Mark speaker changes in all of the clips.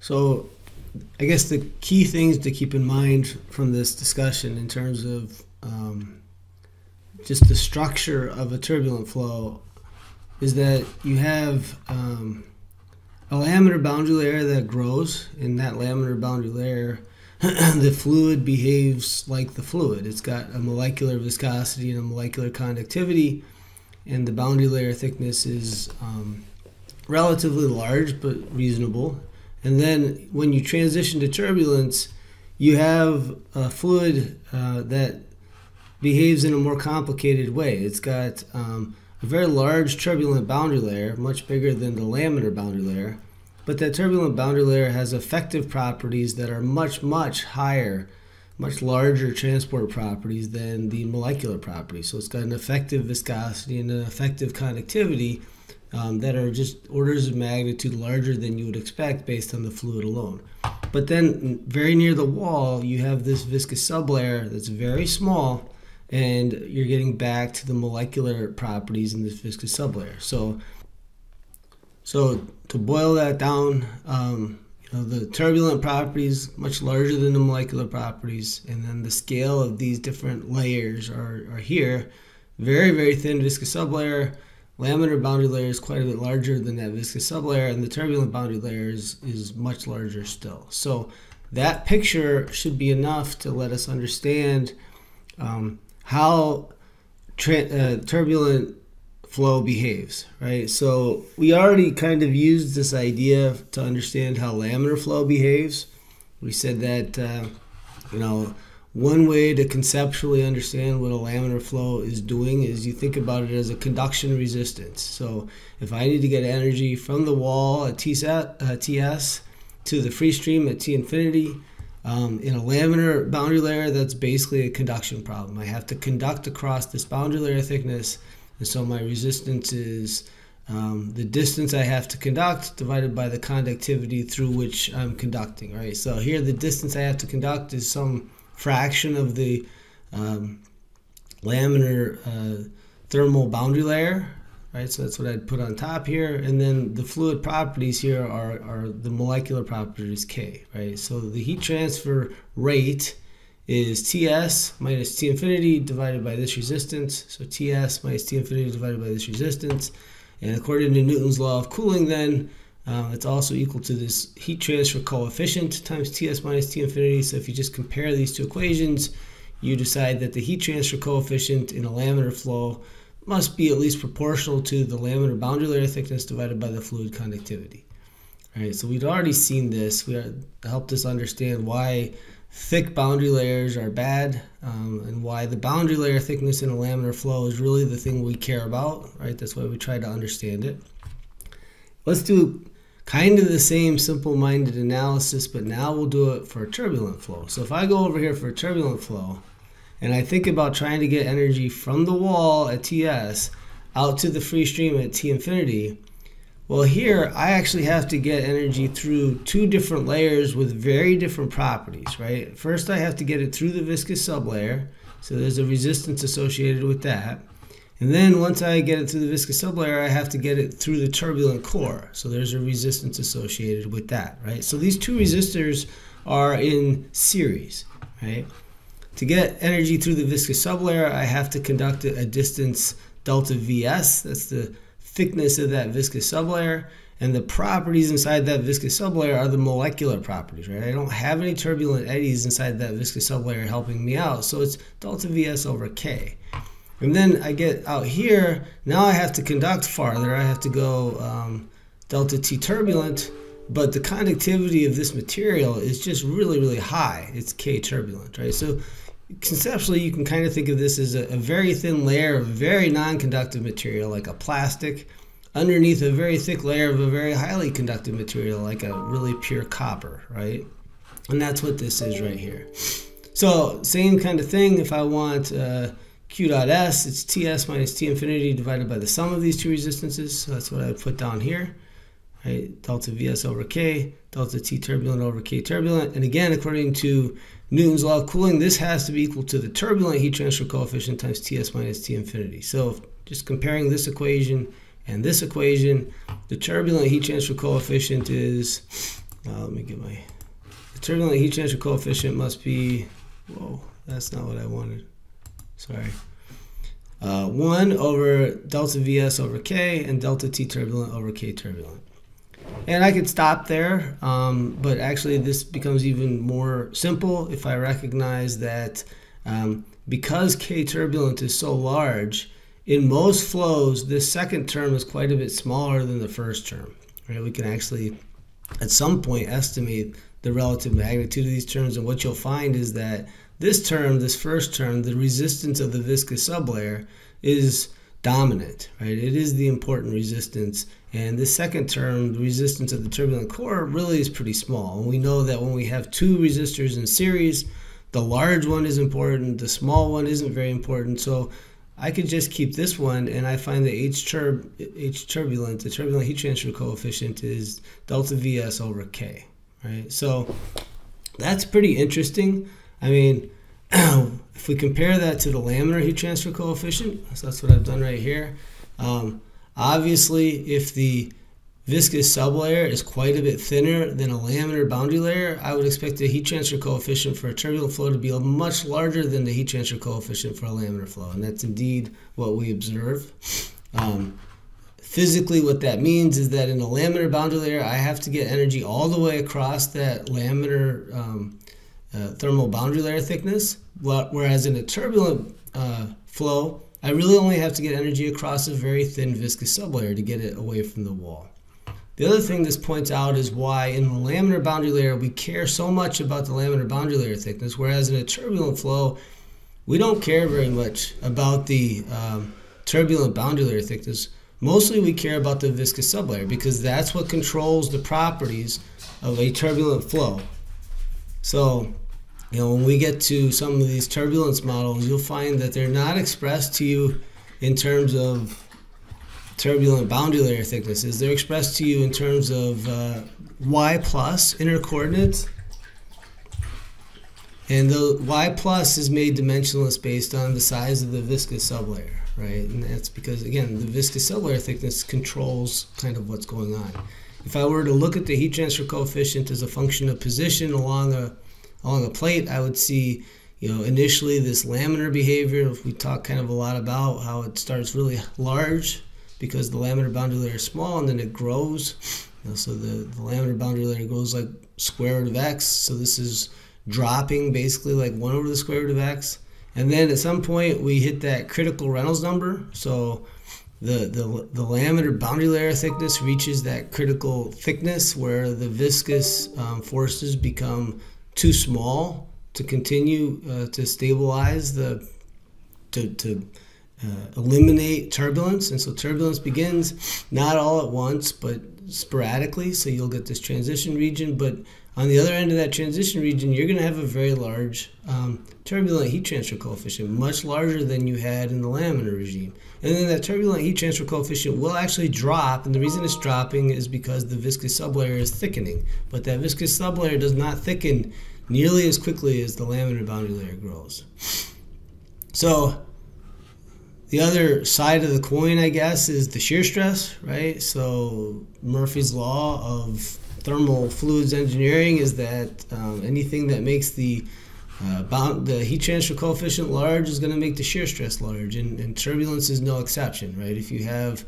Speaker 1: So I guess the key things to keep in mind from this discussion in terms of just the structure of a turbulent flow is that you have a laminar boundary layer that grows. In that laminar boundary layer, the fluid behaves like the fluid. It's got a molecular viscosity and a molecular conductivity, and the boundary layer thickness is relatively large but reasonable. And then when you transition to turbulence, you have a fluid that behaves in a more complicated way. It's got a very large turbulent boundary layer, much bigger than the laminar boundary layer, but that turbulent boundary layer has effective properties that are much, much higher, much larger transport properties than the molecular properties. So it's got an effective viscosity and an effective conductivity that are just orders of magnitude larger than you would expect based on the fluid alone. But then very near the wall, you have this viscous sublayer that's very small, and you're getting back to the molecular properties in this viscous sublayer. So to boil that down, the turbulent properties much larger than the molecular properties, and then the scale of these different layers are here. Very, very thin viscous sublayer. Laminar boundary layer is quite a bit larger than that viscous sublayer, and the turbulent boundary layer is much larger still. So that picture should be enough to let us understand how turbulent flow behaves, right? So we already kind of used this idea to understand how laminar flow behaves. We said that, one way to conceptually understand what a laminar flow is doing is you think about it as a conduction resistance. So if I need to get energy from the wall at TS to the free stream at T infinity, in a laminar boundary layer, that's basically a conduction problem. I have to conduct across this boundary layer thickness, and so my resistance is the distance I have to conduct divided by the conductivity through which I'm conducting, right? So here the distance I have to conduct is some fraction of the laminar thermal boundary layer, right? So that's what I'd put on top here. And then the fluid properties here are the molecular properties K, right? So the heat transfer rate is Ts minus T infinity divided by this resistance. So Ts minus T infinity divided by this resistance. And according to Newton's law of cooling then, it's also equal to this heat transfer coefficient times Ts minus T infinity. So if you just compare these two equations, you decide that the heat transfer coefficient in a laminar flow must be at least proportional to the laminar boundary layer thickness divided by the fluid conductivity. All right, so we'd already seen this. We helped us understand why thick boundary layers are bad, and why the boundary layer thickness in a laminar flow is really the thing we care about, right? That's why we try to understand it. Let's do kind of the same simple-minded analysis, but now we'll do it for a turbulent flow. So if I go over here for a turbulent flow, and I think about trying to get energy from the wall at Ts out to the free stream at T infinity, well, here I actually have to get energy through two different layers with very different properties, right? First, I have to get it through the viscous sublayer, so there's a resistance associated with that. And then once I get it through the viscous sublayer, I have to get it through the turbulent core, so there's a resistance associated with that, right? So these two resistors are in series, right? To get energy through the viscous sublayer, I have to conduct a distance delta Vs. That's the thickness of that viscous sublayer. And the properties inside that viscous sublayer are the molecular properties, right? I don't have any turbulent eddies inside that viscous sublayer helping me out. So it's delta Vs over K. And then I get out here. Now I have to conduct farther. I have to go delta T turbulent. But the conductivity of this material is just really, really high. It's K turbulent, right? So conceptually, you can kind of think of this as a very thin layer of very non-conductive material, like a plastic, underneath a very thick layer of a very highly conductive material, like a really pure copper, right? And that's what this is right here. So same kind of thing. If I want Q dot S, it's Ts minus T infinity divided by the sum of these two resistances. So that's what I would put down here. Right, delta Vs over K, delta T turbulent over K turbulent. And again, according to Newton's law of cooling, this has to be equal to the turbulent heat transfer coefficient times Ts minus T infinity. So just comparing this equation and this equation, the turbulent heat transfer coefficient is let me get the turbulent heat transfer coefficient must be, whoa, that's not what I wanted. Sorry. 1 over delta Vs over K and delta T turbulent over K turbulent. And I could stop there, but actually this becomes even more simple if I recognize that because K turbulent is so large, in most flows, this second term is quite a bit smaller than the first term. Right? We can actually, at some point, estimate the relative magnitude of these terms, and what you'll find is that this term, this first term, the resistance of the viscous sublayer is dominant, right? It is the important resistance. And the second term, the resistance of the turbulent core, really is pretty small. And we know that when we have two resistors in series, the large one is important, the small one isn't very important. So I could just keep this one, and I find the turbulent, the turbulent heat transfer coefficient is delta Vs over K, right? So that's pretty interesting. I mean, if we compare that to the laminar heat transfer coefficient, so that's what I've done right here. Obviously, if the viscous sublayer is quite a bit thinner than a laminar boundary layer, I would expect the heat transfer coefficient for a turbulent flow to be much larger than the heat transfer coefficient for a laminar flow, and that's indeed what we observe. Physically, what that means is that in a laminar boundary layer, I have to get energy all the way across that laminar thermal boundary layer thickness, whereas in a turbulent flow, I really only have to get energy across a very thin viscous sublayer to get it away from the wall. The other thing this points out is why in the laminar boundary layer we care so much about the laminar boundary layer thickness, whereas in a turbulent flow we don't care very much about the turbulent boundary layer thickness. Mostly we care about the viscous sublayer because that's what controls the properties of a turbulent flow. So, when we get to some of these turbulence models, you'll find that they're not expressed to you in terms of turbulent boundary layer thicknesses. They're expressed to you in terms of y plus inner coordinates. And the y plus is made dimensionless based on the size of the viscous sublayer, right? And that's because, again, the viscous sublayer thickness controls kind of what's going on. If I were to look at the heat transfer coefficient as a function of position along a plate, I would see, initially this laminar behavior. If we talk kind of a lot about how it starts really large because the laminar boundary layer is small, and then it grows. So the laminar boundary layer goes like square root of x. So this is dropping basically like 1 over the square root of x. And then at some point we hit that critical Reynolds number. So the laminar boundary layer thickness reaches that critical thickness where the viscous forces become too small to continue to stabilize to eliminate turbulence. And so turbulence begins not all at once but sporadically, so you'll get this transition region, but on the other end of that transition region you're going to have a very large turbulent heat transfer coefficient, much larger than you had in the laminar regime. And then that turbulent heat transfer coefficient will actually drop, and the reason it's dropping is because the viscous sublayer is thickening, but that viscous sublayer does not thicken nearly as quickly as the laminar boundary layer grows. So the other side of the coin, I guess, is the shear stress, right? So Murphy's law of thermal fluids engineering is that anything that makes the heat transfer coefficient large is going to make the shear stress large, and turbulence is no exception, right? If you have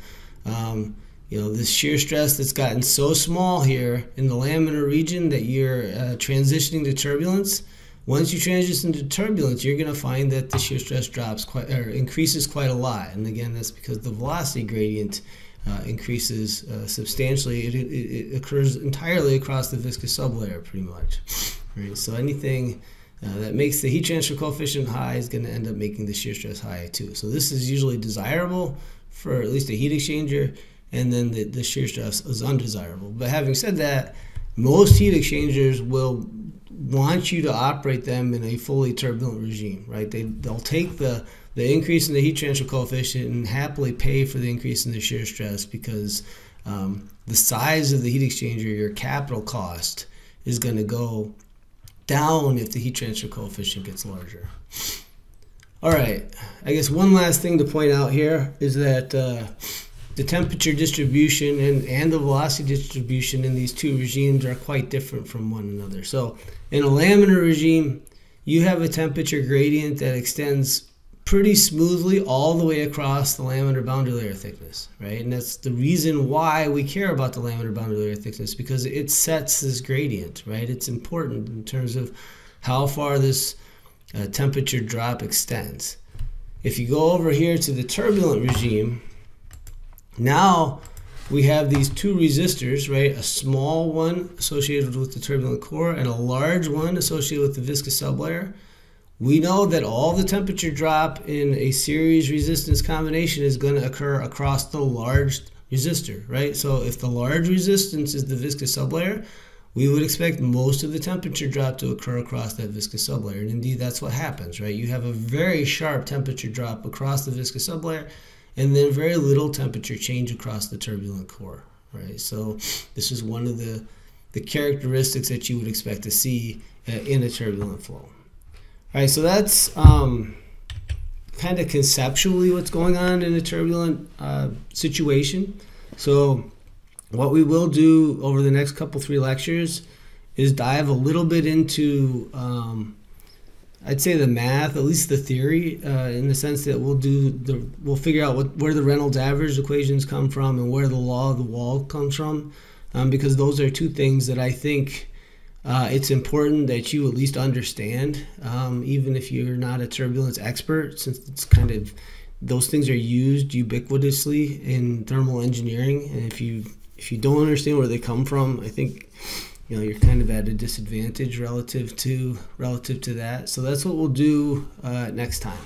Speaker 1: this shear stress that's gotten so small here in the laminar region that you're transitioning to turbulence, once you transition to turbulence, you're going to find that the shear stress increases quite a lot. And again, that's because the velocity gradient increases substantially. It occurs entirely across the viscous sublayer, pretty much. Right? So anything that makes the heat transfer coefficient high is going to end up making the shear stress high too. So this is usually desirable for at least a heat exchanger, and then the shear stress is undesirable. But having said that, most heat exchangers will want you to operate them in a fully turbulent regime, right? They'll take the increase in the heat transfer coefficient and happily pay for the increase in the shear stress because the size of the heat exchanger, your capital cost, is going to go down if the heat transfer coefficient gets larger. All right, I guess one last thing to point out here is that the temperature distribution and the velocity distribution in these two regimes are quite different from one another. So in a laminar regime, you have a temperature gradient that extends pretty smoothly all the way across the laminar boundary layer thickness, right? And that's the reason why we care about the laminar boundary layer thickness, because it sets this gradient, right? It's important in terms of how far this temperature drop extends. If you go over here to the turbulent regime, now we have these two resistors, right? A small one associated with the turbulent core and a large one associated with the viscous sublayer. We know that all the temperature drop in a series resistance combination is going to occur across the large resistor, right? So if the large resistance is the viscous sublayer, we would expect most of the temperature drop to occur across that viscous sublayer. And indeed, that's what happens, right? You have a very sharp temperature drop across the viscous sublayer, and then very little temperature change across the turbulent core, right? So this is one of the characteristics that you would expect to see in a turbulent flow. All right, so that's kind of conceptually what's going on in a turbulent situation. So what we will do over the next three lectures is dive a little bit into, I'd say, the math, at least the theory, in the sense that we'll figure out where the Reynolds average equations come from and where the law of the wall comes from, because those are two things that I think it's important that you at least understand, even if you're not a turbulence expert, since it's those things are used ubiquitously in thermal engineering. And if you don't understand where they come from, I think you're kind of at a disadvantage relative to that. So that's what we'll do next time.